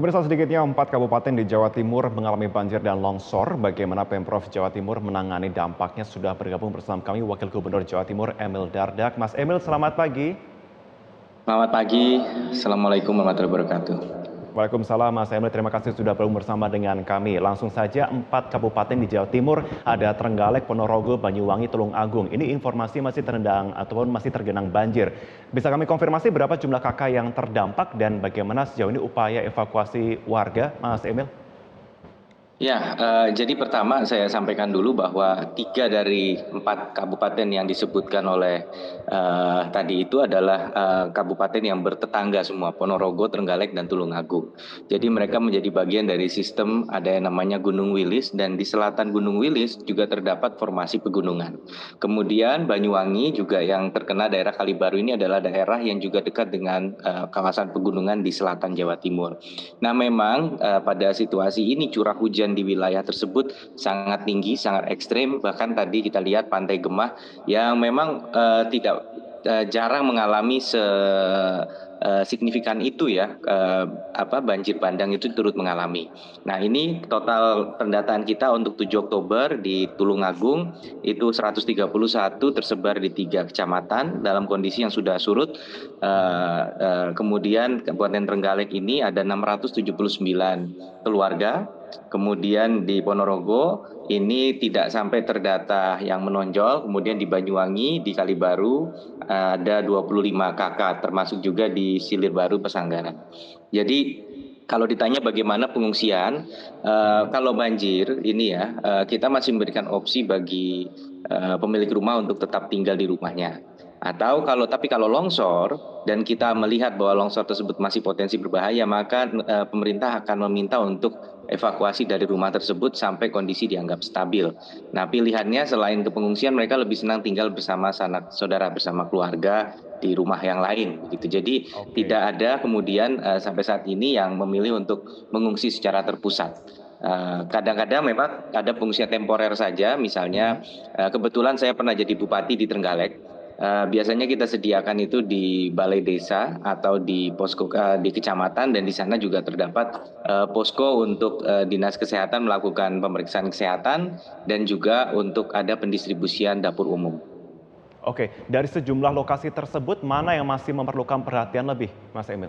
Pemirsa, sedikitnya 4 kabupaten di Jawa Timur mengalami banjir dan longsor. Bagaimana Pemprov Jawa Timur menangani dampaknya? Sudah bergabung bersama kami Wakil Gubernur Jawa Timur Emil Dardak. Mas Emil, selamat pagi. Selamat pagi, Assalamualaikum warahmatullahi wabarakatuh. Waalaikumsalam Mas Emil, terima kasih sudah bergabung bersama dengan kami. Langsung saja 4 kabupaten di Jawa Timur, ada Trenggalek, Ponorogo, Banyuwangi, Tulung Agung. Ini informasi masih terendam ataupun masih tergenang banjir. Bisa kami konfirmasi berapa jumlah kakak yang terdampak dan bagaimana sejauh ini upaya evakuasi warga, Mas Emil? Ya, jadi pertama saya sampaikan dulu bahwa 3 dari 4 kabupaten yang disebutkan oleh tadi itu adalah kabupaten yang bertetangga semua, Ponorogo, Trenggalek, dan Tulungagung. Jadi mereka menjadi bagian dari sistem ada yang namanya Gunung Wilis, dan di selatan Gunung Wilis juga terdapat formasi pegunungan. Kemudian Banyuwangi juga yang terkena daerah Kalibaru ini adalah daerah yang juga dekat dengan kawasan pegunungan di selatan Jawa Timur. Nah memang pada situasi ini curah hujan di wilayah tersebut sangat tinggi, sangat ekstrim. Bahkan tadi kita lihat Pantai Gemah yang memang tidak jarang mengalami signifikan itu ya, banjir bandang itu turut mengalami. Nah ini total pendataan kita untuk 7 Oktober di Tulungagung itu 131 tersebar di 3 kecamatan dalam kondisi yang sudah surut. Kemudian Kabupaten Trenggalek ini ada 679 keluarga. Kemudian di Ponorogo ini tidak sampai terdata yang menonjol. Kemudian di Banyuwangi, di Kalibaru ada 25 kakak, termasuk juga di Silir Baru, Pesanggaran. Jadi kalau ditanya bagaimana pengungsian, kalau banjir ini ya, kita masih memberikan opsi bagi pemilik rumah untuk tetap tinggal di rumahnya. Atau kalau longsor dan kita melihat bahwa longsor tersebut masih potensi berbahaya, maka pemerintah akan meminta untuk evakuasi dari rumah tersebut sampai kondisi dianggap stabil. Nah pilihannya selain ke pengungsian, mereka lebih senang tinggal bersama sanak saudara, bersama keluarga di rumah yang lain begitu. Jadi tidak ada kemudian sampai saat ini yang memilih untuk mengungsi secara terpusat. Kadang-kadang memang ada pengungsian temporer saja, misalnya kebetulan saya pernah jadi bupati di Trenggalek. Biasanya kita sediakan itu di balai desa atau di posko di kecamatan, dan di sana juga terdapat posko untuk dinas kesehatan melakukan pemeriksaan kesehatan dan juga untuk ada pendistribusian dapur umum. Oke, dari sejumlah lokasi tersebut, mana yang masih memerlukan perhatian lebih, Mas Emil?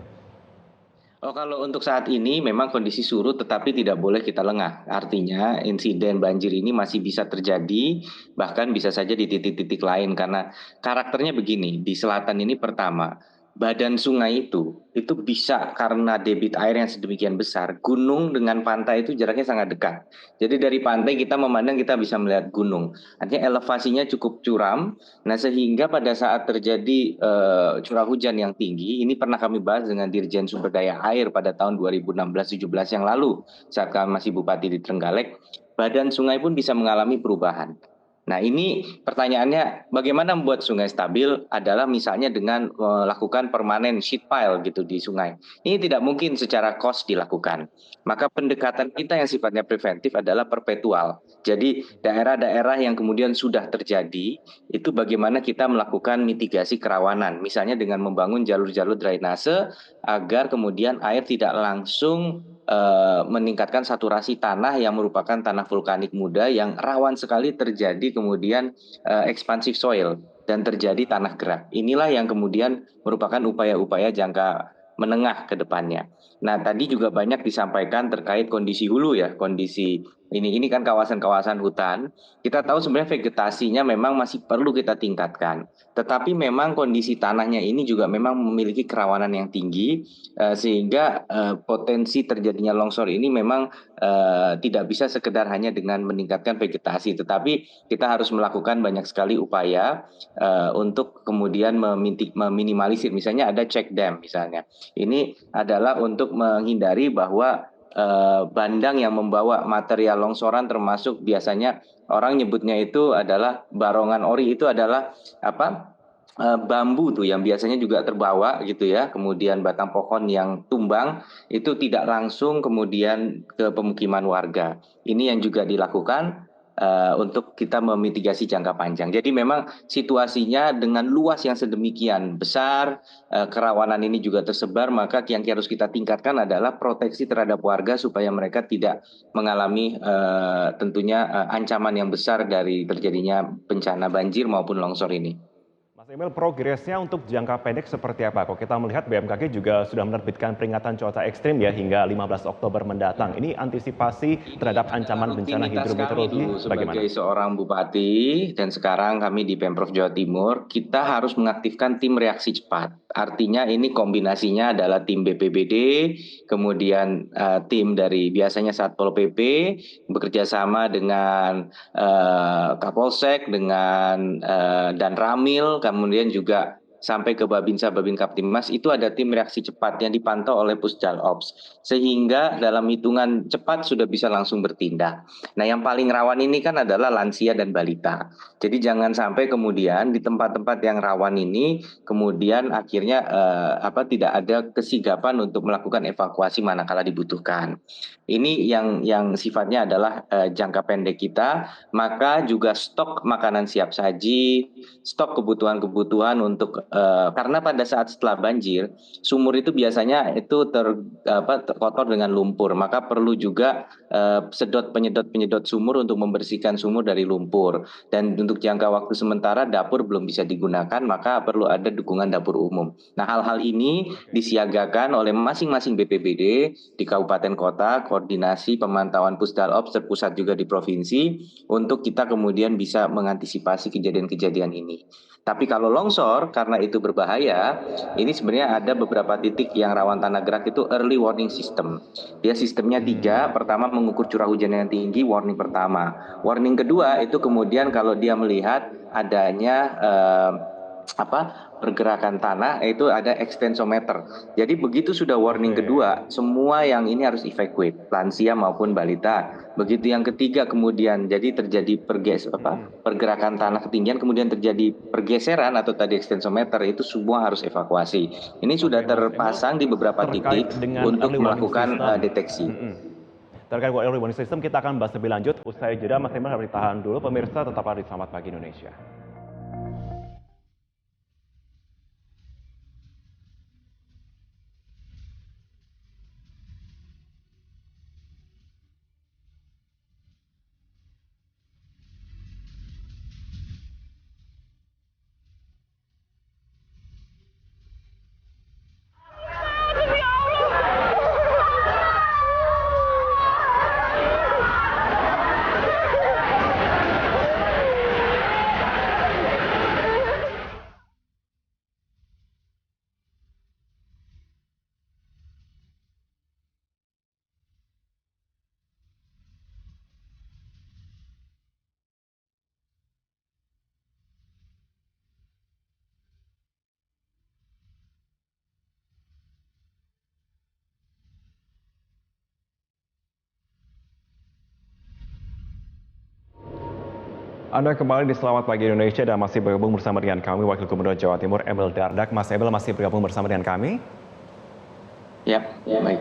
Oh, kalau untuk saat ini memang kondisi surut, tetapi tidak boleh kita lengah. Artinya insiden banjir ini masih bisa terjadi, bahkan bisa saja di titik-titik lain, karena karakternya begini. Di selatan ini pertama, badan sungai itu bisa karena debit air yang sedemikian besar. Gunung dengan pantai itu jaraknya sangat dekat. Jadi dari pantai kita memandang, kita bisa melihat gunung. Artinya elevasinya cukup curam. Nah sehingga pada saat terjadi curah hujan yang tinggi, ini pernah kami bahas dengan Dirjen Sumber Daya Air pada tahun 2016-17 yang lalu saat kami masih Bupati di Trenggalek, badan sungai pun bisa mengalami perubahan. Nah ini pertanyaannya, bagaimana membuat sungai stabil adalah misalnya dengan melakukan permanen sheet pile gitu di sungai. Ini tidak mungkin secara cost dilakukan. Maka pendekatan kita yang sifatnya preventif adalah perpetual. Jadi daerah-daerah yang kemudian sudah terjadi, itu bagaimana kita melakukan mitigasi kerawanan. Misalnya dengan membangun jalur-jalur drainase agar kemudian air tidak langsung meningkatkan saturasi tanah yang merupakan tanah vulkanik muda yang rawan sekali terjadi kemudian expansive soil dan terjadi tanah gerak. Inilah yang kemudian merupakan upaya-upaya jangka menengah ke depannya. Nah, tadi juga banyak disampaikan terkait kondisi hulu ya, kondisi ini kan kawasan-kawasan hutan. Kita tahu sebenarnya vegetasinya memang masih perlu kita tingkatkan. Tetapi memang kondisi tanahnya ini juga memang memiliki kerawanan yang tinggi, sehingga potensi terjadinya longsor ini memang tidak bisa sekedar hanya dengan meningkatkan vegetasi, tetapi kita harus melakukan banyak sekali upaya untuk kemudian meminimalisir. Misalnya ada check dam misalnya. Ini adalah untuk menghindari bahwa bandang yang membawa material longsoran, termasuk biasanya orang nyebutnya itu adalah barongan ori, itu adalah bambu tuh yang biasanya juga terbawa gitu ya, kemudian batang pohon yang tumbang itu tidak langsung kemudian ke pemukiman warga. Ini yang juga dilakukan untuk kita memitigasi jangka panjang. Jadi memang situasinya dengan luas yang sedemikian besar, kerawanan ini juga tersebar, maka yang harus kita tingkatkan adalah proteksi terhadap warga supaya mereka tidak mengalami tentunya ancaman yang besar dari terjadinya bencana banjir maupun longsor ini. Mas Emil, progresnya untuk jangka pendek seperti apa? Kalau kita melihat BMKG juga sudah menerbitkan peringatan cuaca ekstrim ya hingga 15 Oktober mendatang. Ini antisipasi terhadap ancaman bencana Rutinitas kami dulu hidrometeorologi bagaimana? sebagai seorang bupati dan sekarang kami di Pemprov Jawa Timur, kita harus mengaktifkan tim reaksi cepat. Artinya ini kombinasinya adalah tim BPBD, kemudian tim dari biasanya Satpol PP bekerja sama dengan Kapolsek, dengan dan Ramil, kemudian juga sampai ke Babinsa, Babin Kaptimas, itu ada tim reaksi cepat yang dipantau oleh Pusdal Ops. Sehingga dalam hitungan cepat sudah bisa langsung bertindak. Nah, yang paling rawan ini kan adalah lansia dan balita. Jadi jangan sampai kemudian di tempat-tempat yang rawan ini kemudian akhirnya tidak ada kesigapan untuk melakukan evakuasi manakala dibutuhkan. Ini yang sifatnya adalah jangka pendek kita, maka juga stok makanan siap saji, stok kebutuhan-kebutuhan untuk karena pada saat setelah banjir, sumur itu biasanya itu terkotor dengan lumpur, maka perlu juga penyedot sumur untuk membersihkan sumur dari lumpur. Dan untuk jangka waktu sementara dapur belum bisa digunakan, maka perlu ada dukungan dapur umum. Nah, hal-hal ini disiagakan oleh masing-masing BPBD di kabupaten kota, koordinasi pemantauan Pusdal Ops terpusat juga di provinsi untuk kita kemudian bisa mengantisipasi kejadian-kejadian ini. Tapi kalau longsor, karena itu berbahaya, ini sebenarnya ada beberapa titik yang rawan tanah gerak itu early warning system. Dia sistemnya 3, pertama mengukur curah hujan yang tinggi, warning pertama. Warning kedua itu kemudian kalau dia melihat adanya pergerakan tanah, itu ada extensometer. Jadi begitu sudah warning kedua, semua yang ini harus evacuate, lansia maupun balita. Begitu yang ketiga kemudian jadi terjadi pergerakan tanah ketinggian, kemudian terjadi pergeseran atau tadi extensometer, itu semua harus evakuasi. Ini sudah Oke, Mas Emil, terpasang di beberapa terkait titik dengan untuk early warning melakukan system. deteksi. Terkait early warning system kita akan bahas lebih lanjut usai jeda. Mas Emil harus ditahan dulu. Pemirsa tetap di Selamat Pagi Indonesia. Anda kembali di Selamat Pagi Indonesia dan masih bergabung bersama dengan kami, Wakil Gubernur Jawa Timur Emil Dardak. Mas Emil masih bergabung bersama dengan kami? Ya, baik.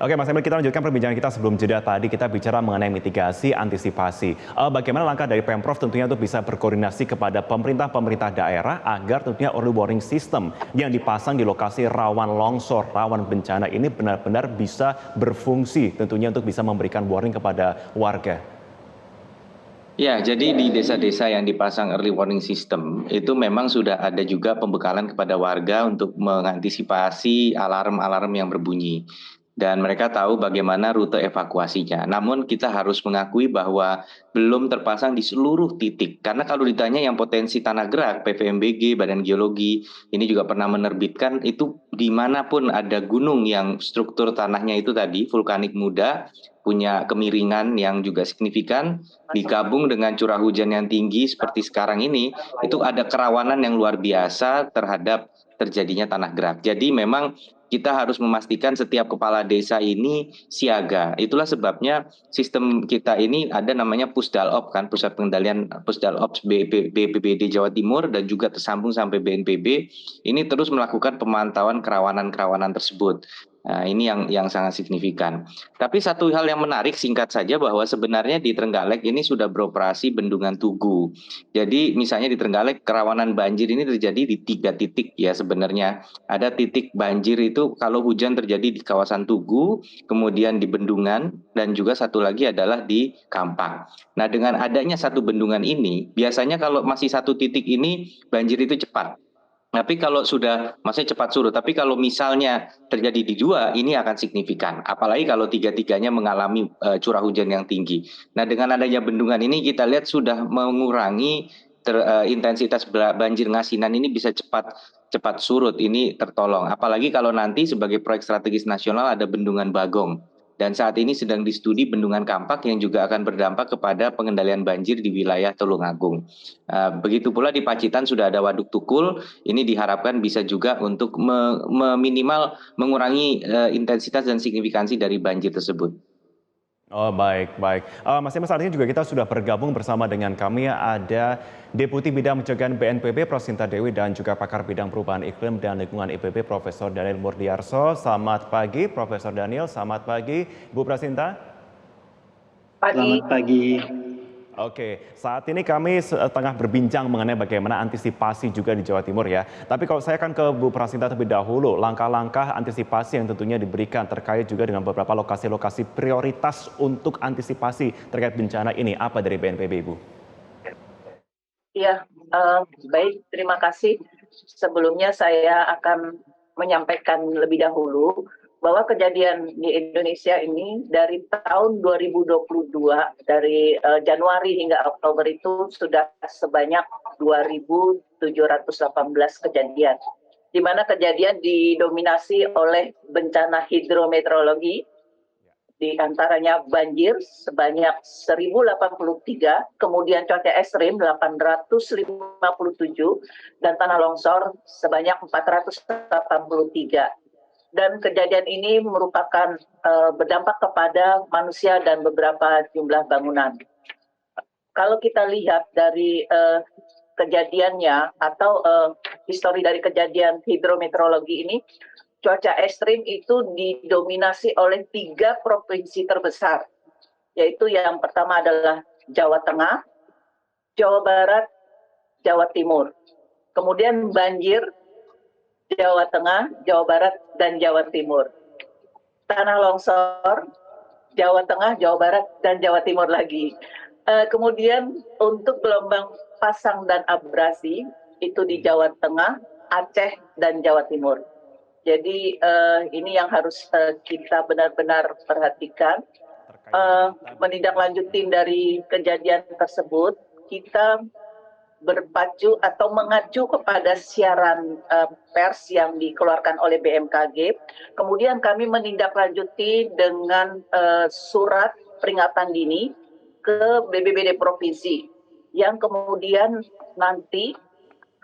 Oke, Mas Emil, kita lanjutkan perbincangan kita sebelum jeda. Tadi kita bicara mengenai mitigasi, antisipasi. Bagaimana langkah dari Pemprov tentunya untuk bisa berkoordinasi kepada pemerintah daerah agar tentunya early warning system yang dipasang di lokasi rawan longsor, rawan bencana ini benar-benar bisa berfungsi tentunya untuk bisa memberikan warning kepada warga. Ya, jadi di desa-desa yang dipasang early warning system itu memang sudah ada juga pembekalan kepada warga untuk mengantisipasi alarm-alarm yang berbunyi. Dan mereka tahu bagaimana rute evakuasinya. Namun kita harus mengakui bahwa belum terpasang di seluruh titik. Karena kalau ditanya yang potensi tanah gerak, PVMBG, Badan Geologi, ini juga pernah menerbitkan itu dimanapun ada gunung yang struktur tanahnya itu tadi vulkanik muda, punya kemiringan yang juga signifikan, digabung dengan curah hujan yang tinggi seperti sekarang ini, itu ada kerawanan yang luar biasa terhadap terjadinya tanah gerak. Jadi memang kita harus memastikan setiap kepala desa ini siaga. Itulah sebabnya sistem kita ini ada namanya Pusdal Ops kan, Pusat Pengendalian Pusdal Ops BPBD Jawa Timur dan juga tersambung sampai BNPB. Ini terus melakukan pemantauan kerawanan-kerawanan tersebut. Nah, ini yang sangat signifikan. Tapi satu hal yang menarik singkat saja bahwa sebenarnya di Trenggalek ini sudah beroperasi bendungan Tugu. Jadi misalnya di Trenggalek kerawanan banjir ini terjadi di 3 titik ya sebenarnya. Ada titik banjir itu kalau hujan terjadi di kawasan Tugu, kemudian di Bendungan, dan juga satu lagi adalah di Kampang. Nah dengan adanya satu bendungan ini, biasanya kalau masih satu titik ini banjir itu cepat. Tapi kalau sudah, maksudnya cepat surut. Tapi kalau misalnya terjadi di 2, ini akan signifikan. Apalagi kalau tiga-tiganya mengalami curah hujan yang tinggi. Nah, dengan adanya bendungan ini kita lihat sudah mengurangi intensitas banjir Ngasinan ini bisa cepat cepat surut. Ini tertolong. Apalagi kalau nanti sebagai proyek strategis nasional ada bendungan Bagong. Dan saat ini sedang distudi bendungan Kampak yang juga akan berdampak kepada pengendalian banjir di wilayah Tulungagung. Begitu pula di Pacitan sudah ada Waduk Tukul. Ini diharapkan bisa juga untuk minimal mengurangi intensitas dan signifikansi dari banjir tersebut. Oh baik, baik. Mas Dimas, saat ini juga kita sudah bergabung bersama dengan kami ada Deputi Bidang Pencegahan BNPB Prasinta Dewi dan juga pakar bidang perubahan iklim dan lingkungan IPB Profesor Daniel Murdiarso. Selamat pagi Profesor Daniel, selamat pagi Bu Prasinta. Selamat pagi. Oke, saat ini kami tengah berbincang mengenai bagaimana antisipasi juga di Jawa Timur ya. Tapi kalau saya akan ke Bu Prasinta terlebih dahulu, langkah-langkah antisipasi yang tentunya diberikan terkait juga dengan beberapa lokasi-lokasi prioritas untuk antisipasi terkait bencana ini, apa dari BNPB, Ibu? Ya, baik, terima kasih. Sebelumnya saya akan menyampaikan lebih dahulu bahwa kejadian di Indonesia ini dari tahun 2022, dari Januari hingga Oktober itu sudah sebanyak 2.718 kejadian, di mana kejadian didominasi oleh bencana hidrometeorologi, di antaranya banjir sebanyak 1.083, kemudian cuaca ekstrim 857, dan tanah longsor sebanyak 483. Dan kejadian ini merupakan berdampak kepada manusia dan beberapa jumlah bangunan. Kalau kita lihat dari kejadiannya atau histori dari kejadian hidrometeorologi ini, cuaca ekstrim itu didominasi oleh 3 provinsi terbesar, yaitu yang pertama adalah Jawa Tengah, Jawa Barat, Jawa Timur. Kemudian banjir Jawa Tengah, Jawa Barat, dan Jawa Timur. Tanah longsor Jawa Tengah, Jawa Barat, dan Jawa Timur lagi. Kemudian untuk gelombang pasang dan abrasi itu di Jawa Tengah, Aceh, dan Jawa Timur. Jadi ini yang harus kita benar-benar perhatikan. Menindaklanjuti dari kejadian tersebut, kita berpacu atau mengacu kepada siaran pers yang dikeluarkan oleh BMKG. Kemudian kami menindaklanjuti dengan surat peringatan dini ke BPBD provinsi yang kemudian nanti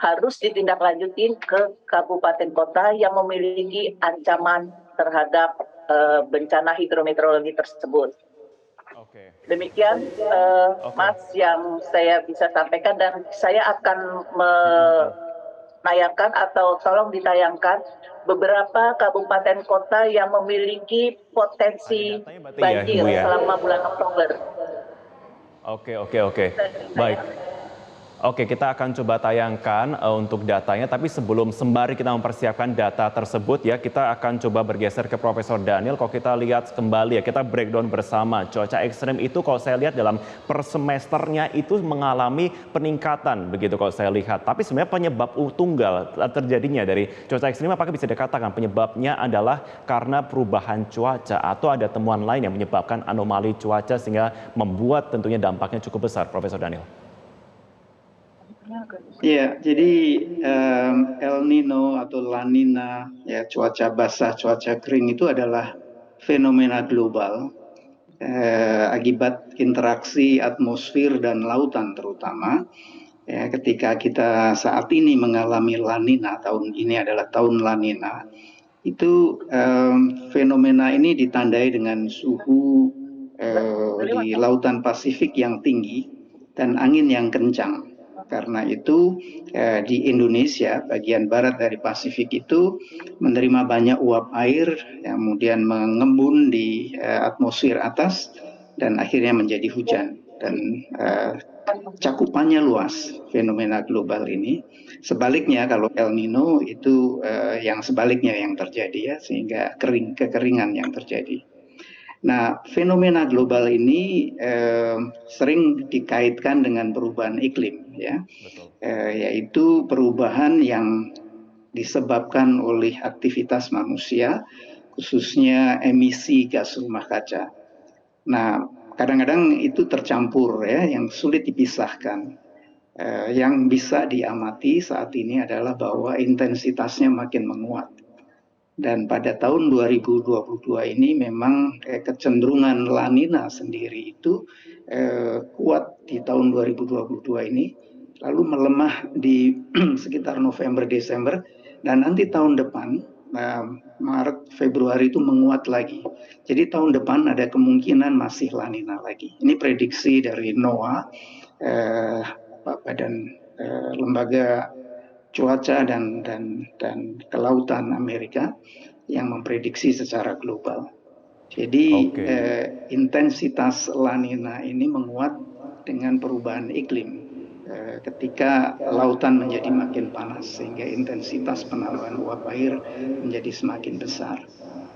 harus ditindaklanjuti ke kabupaten kota yang memiliki ancaman terhadap bencana hidrometeorologi tersebut. Demikian Mas yang saya bisa sampaikan, dan saya akan menayangkan atau tolong ditayangkan beberapa kabupaten kota yang memiliki potensi banjir selama bulan Oktober. Oke. Baik. Oke, kita akan coba tayangkan untuk datanya, tapi sebelum sembari kita mempersiapkan data tersebut ya, kita akan coba bergeser ke Profesor Daniel. Kalau kita lihat kembali ya, kita breakdown bersama. Cuaca ekstrem itu kalau saya lihat dalam per semesternya itu mengalami peningkatan begitu kalau saya lihat. Tapi sebenarnya penyebab tunggal terjadinya dari cuaca ekstrem apakah bisa dikatakan penyebabnya adalah karena perubahan cuaca atau ada temuan lain yang menyebabkan anomali cuaca sehingga membuat tentunya dampaknya cukup besar, Profesor Daniel? Iya, jadi El Nino atau La Nina, ya cuaca basah, cuaca kering itu adalah fenomena global akibat interaksi atmosfer dan lautan terutama. Ya, ketika kita saat ini mengalami La Nina, tahun ini adalah tahun La Nina, itu fenomena ini ditandai dengan suhu di lautan Pasifik yang tinggi dan angin yang kencang. Karena itu di Indonesia bagian barat dari Pasifik itu menerima banyak uap air yang kemudian mengembun di atmosfer atas dan akhirnya menjadi hujan. Dan cakupannya luas fenomena global ini. Sebaliknya kalau El Nino itu yang sebaliknya yang terjadi ya, sehingga kekeringan yang terjadi. Nah, fenomena global ini sering dikaitkan dengan perubahan iklim, ya, yaitu perubahan yang disebabkan oleh aktivitas manusia, khususnya emisi gas rumah kaca. Nah, kadang-kadang itu tercampur, ya, yang sulit dipisahkan. Yang bisa diamati saat ini adalah bahwa intensitasnya makin menguat. Dan pada tahun 2022 ini memang kecenderungan La Nina sendiri itu kuat di tahun 2022 ini, lalu melemah di sekitar November, Desember, dan nanti tahun depan, Maret, Februari itu menguat lagi. Jadi tahun depan ada kemungkinan masih La Nina lagi. Ini prediksi dari NOAA, Badan Lembaga Cuaca dan Kelautan Amerika yang memprediksi secara global. Jadi intensitas La Nina ini menguat dengan perubahan iklim ketika lautan menjadi makin panas sehingga intensitas penambahan uap air menjadi semakin besar.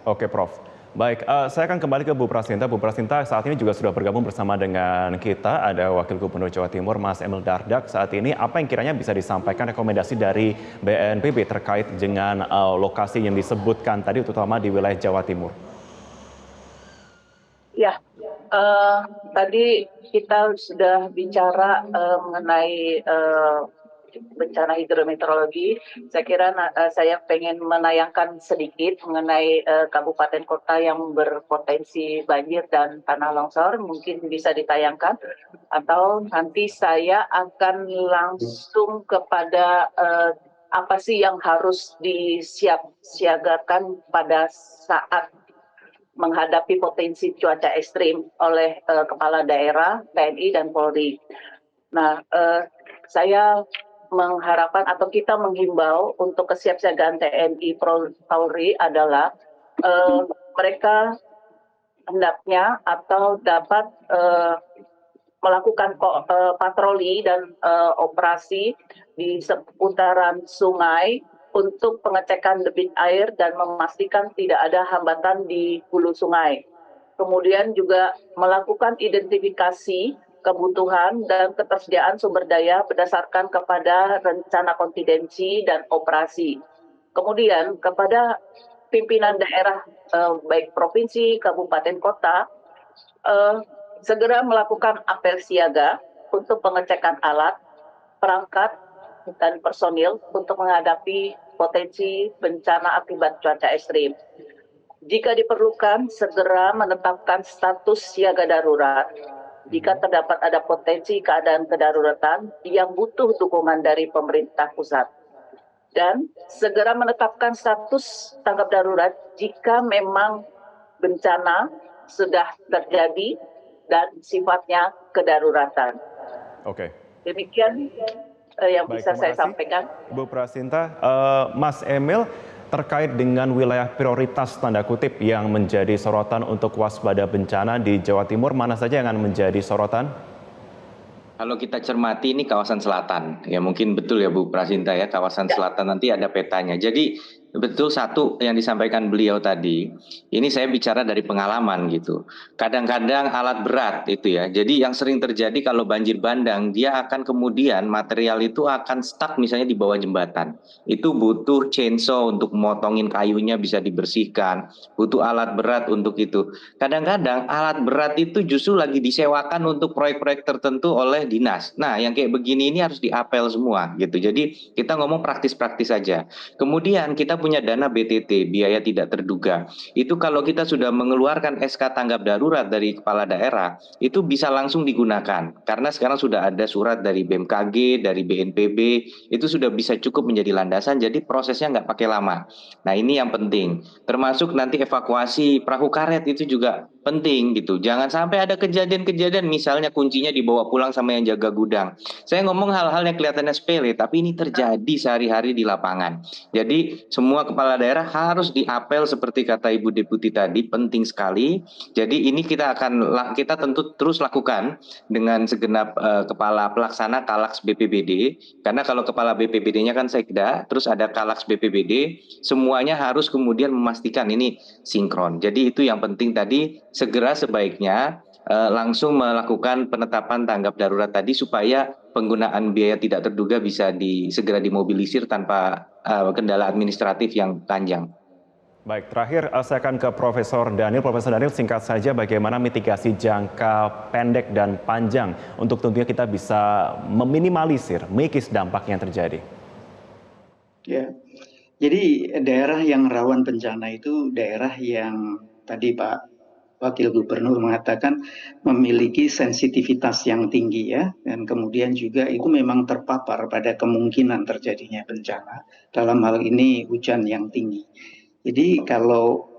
Oke, Prof. Baik, saya akan kembali ke Bu Prasinta. Bu Prasinta saat ini juga sudah bergabung bersama dengan kita. Ada Wakil Gubernur Jawa Timur, Mas Emil Dardak. Saat ini apa yang kiranya bisa disampaikan rekomendasi dari BNPB terkait dengan lokasi yang disebutkan tadi, terutama di wilayah Jawa Timur? Ya, tadi kita sudah bicara mengenai bencana hidrometeorologi. Saya kira saya pengen menayangkan sedikit mengenai kabupaten kota yang berpotensi banjir dan tanah longsor. Mungkin bisa ditayangkan atau nanti saya akan langsung kepada apa sih yang harus disiagakan pada saat menghadapi potensi cuaca ekstrim oleh kepala daerah, TNI dan Polri. Nah, saya mengharapkan atau kita menghimbau untuk kesiapsiagaan TNI Polri adalah mereka hendaknya atau dapat melakukan patroli dan operasi di seputaran sungai untuk pengecekan debit air dan memastikan tidak ada hambatan di hulu sungai. Kemudian juga melakukan identifikasi kebutuhan dan ketersediaan sumber daya berdasarkan kepada rencana kontingensi dan operasi. Kemudian kepada pimpinan daerah baik provinsi, kabupaten, kota, segera melakukan apel siaga untuk pengecekan alat, perangkat, dan personil untuk menghadapi potensi bencana akibat cuaca ekstrim. Jika diperlukan, segera menetapkan status siaga darurat jika terdapat ada potensi keadaan kedaruratan yang butuh dukungan dari pemerintah pusat. Dan segera menetapkan status tanggap darurat jika memang bencana sudah terjadi dan sifatnya kedaruratan. Oke. Demikian yang bisa saya sampaikan. Bu Prasinta, Mas Emil, terkait dengan wilayah prioritas tanda kutip yang menjadi sorotan untuk waspada bencana di Jawa Timur, mana saja yang akan menjadi sorotan? Kalau kita cermati ini kawasan selatan, ya mungkin betul ya Bu Prasinta ya, kawasan selatan nanti ada petanya. Jadi betul satu yang disampaikan beliau tadi, ini saya bicara dari pengalaman gitu. Kadang-kadang alat berat itu ya, jadi yang sering terjadi kalau banjir bandang, dia akan kemudian material itu akan stuck misalnya di bawah jembatan. Itu butuh chainsaw untuk memotongin kayunya bisa dibersihkan, butuh alat berat untuk itu. Kadang-kadang alat berat itu justru lagi disewakan untuk proyek-proyek tertentu oleh dinas. Nah, yang kayak begini ini harus diapel semua gitu. Jadi kita ngomong praktis-praktis saja. Kemudian kita kita punya dana BTT, biaya tidak terduga. Itu kalau kita sudah mengeluarkan SK tanggap darurat dari kepala daerah, itu bisa langsung digunakan. Karena sekarang sudah ada surat dari BMKG, dari BNPB, itu sudah bisa cukup menjadi landasan, jadi prosesnya nggak pakai lama. Nah ini yang penting. Termasuk nanti evakuasi perahu karet itu juga penting gitu. Jangan sampai ada kejadian-kejadian misalnya kuncinya dibawa pulang sama yang jaga gudang. Saya ngomong hal-hal yang kelihatannya sepele, tapi ini terjadi sehari-hari di lapangan. Jadi semua kepala daerah harus diapel seperti kata Ibu Deputi tadi, penting sekali. Jadi ini kita tentu terus lakukan dengan segenap kepala pelaksana Kalaks BPBD. Karena kalau kepala BPBD-nya kan Sekda, terus ada Kalaks BPBD, semuanya harus kemudian memastikan ini sinkron. Jadi itu yang penting tadi, segera sebaiknya langsung melakukan penetapan tanggap darurat tadi supaya penggunaan biaya tidak terduga bisa segera dimobilisir tanpa kendala administratif yang panjang. Baik, terakhir saya akan ke Profesor Daniel. Profesor Daniel, singkat saja bagaimana mitigasi jangka pendek dan panjang untuk tentunya kita bisa meminimalisir, mengikis dampak yang terjadi. Ya, jadi daerah yang rawan bencana itu daerah yang tadi Pak Wakil Gubernur mengatakan memiliki sensitivitas yang tinggi ya, dan kemudian juga itu memang terpapar pada kemungkinan terjadinya bencana, dalam hal ini hujan yang tinggi. Jadi kalau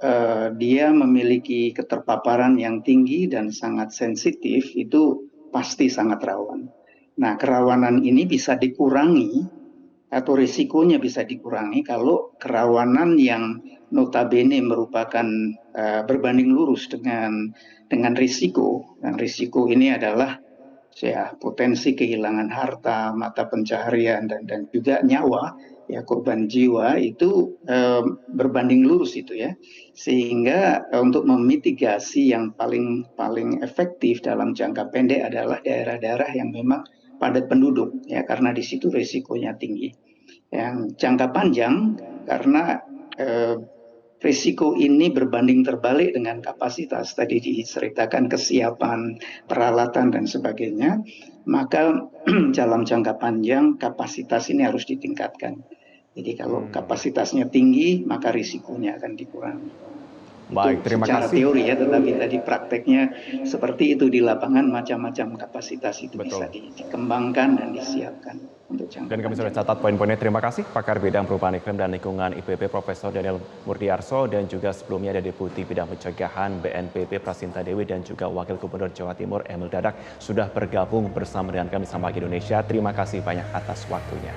dia memiliki keterpaparan yang tinggi dan sangat sensitif, itu pasti sangat rawan. Nah, kerawanan ini bisa dikurangi atau risikonya bisa dikurangi kalau kerawanan yang notabene merupakan berbanding lurus dengan risiko, dan risiko ini adalah ya potensi kehilangan harta, mata pencaharian dan juga nyawa, ya korban jiwa itu berbanding lurus itu ya, sehingga untuk memitigasi yang paling efektif dalam jangka pendek adalah daerah-daerah yang memang padat penduduk ya, karena di situ risikonya tinggi. Yang jangka panjang karena risiko ini berbanding terbalik dengan kapasitas, tadi diceritakan kesiapan peralatan dan sebagainya, maka dalam jangka panjang kapasitas ini harus ditingkatkan. Jadi kalau kapasitasnya tinggi maka risikonya akan dikurangi. Baik, terima secara kasih. teori ya, tetapi tadi prakteknya seperti itu di lapangan, macam-macam kapasitas itu bisa dikembangkan dan disiapkan untuk jangka Dan kami sudah panjang. catat poin-poinnya. Terima kasih pakar bidang perubahan iklim dan lingkungan IPB Profesor Daniel Murdiarso, dan juga sebelumnya ada Deputi Bidang Pencegahan BNPB Prasinta Dewi, dan juga Wakil Gubernur Jawa Timur Emil Dadak sudah bergabung bersama dengan kami sama Indonesia. Terima kasih banyak atas waktunya.